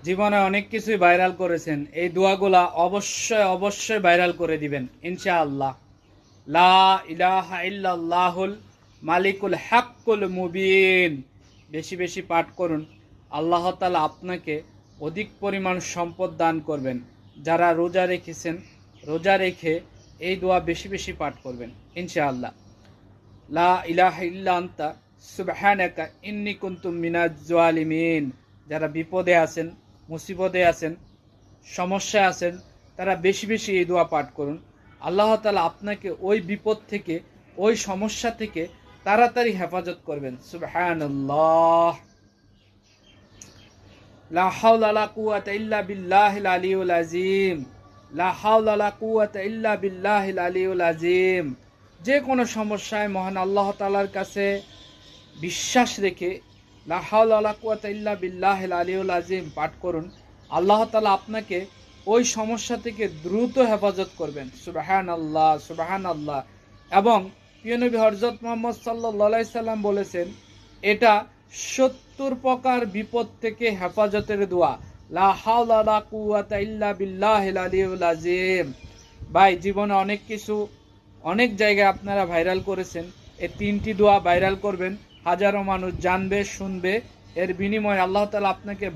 জীবনে অনেক কিছুই ভাইরাল করেছেন, এই দোয়াগুলা অবশ্যই অবশ্যই ভাইরাল করে দিবেন ইনশাআল্লাহ। লা ইলাহা ইল্লাল্লাহুল মালিকুল হাক্কুল মুবিন বেশি বেশি পাঠ করুন। আল্লাহ তাআলা আপনাকে অধিক পরিমাণ সম্পদ দান করবেন। যারা রোজা রেখেছেন, রোজা রেখে এই দোয়া বেশি বেশি পাঠ করবেন ইনশাআল্লাহ। লা ইলাহা ইল্লা আনতা সুবহানাকা ইন্নী কুনতু মিনাজ জালিমিন। যারা বিপদে আছেন, মুসিবতে আছেন, সমস্যায় আছেন, তারা বেশি বেশি এই দোয়া পাঠ করুন। আল্লাহ তাআলা আপনাকে ওই বিপদ থেকে, ওই সমস্যা থেকে তাড়াতাড়ি হেফাজত করবেন। সুবহানাল্লাহ। লা হাওলা ওয়ালা কুওয়াতা ইল্লা বিল্লাহিল আলিয়্যিল আযীম। লা হাওলা ওয়ালা কুওয়াতা ইল্লা বিল্লাহিল আলিয়্যিল আযীম। যে কোনো সমস্যায় মহান আল্লাহ তাআলার কাছে বিশ্বাস রেখে লা হাওলা ওয়ালা কুওয়াতা ইল্লা বিল্লাহিল আলিয়্যিল আযীম পাঠ করুন। আল্লাহ তাআলা আপনাকে ওই সমস্যা থেকে দ্রুত হেফাজত করবেন। সুবহানাল্লাহ, সুবহানাল্লাহ। এবং প্রিয় নবী হযরত মুহাম্মদ সাল্লাল্লাহু আলাইহি সাল্লাম বলেছেন, এটা 70 প্রকার বিপদ থেকে হেফাজতের দোয়া। লা হাওলা ওয়ালা কুওয়াতা ইল্লা বিল্লাহিল আলিয়্যিল আযীম। ভাই, জীবনে অনেক কিছু, অনেক জায়গায় আপনারা ভাইরাল করেছেন। এই 3টি দোয়া ভাইরাল করবেন, হাজারো মানুষ জানবে, শুনবে। এর বিনিময়ে আল্লাহ তাআলা আপনাকে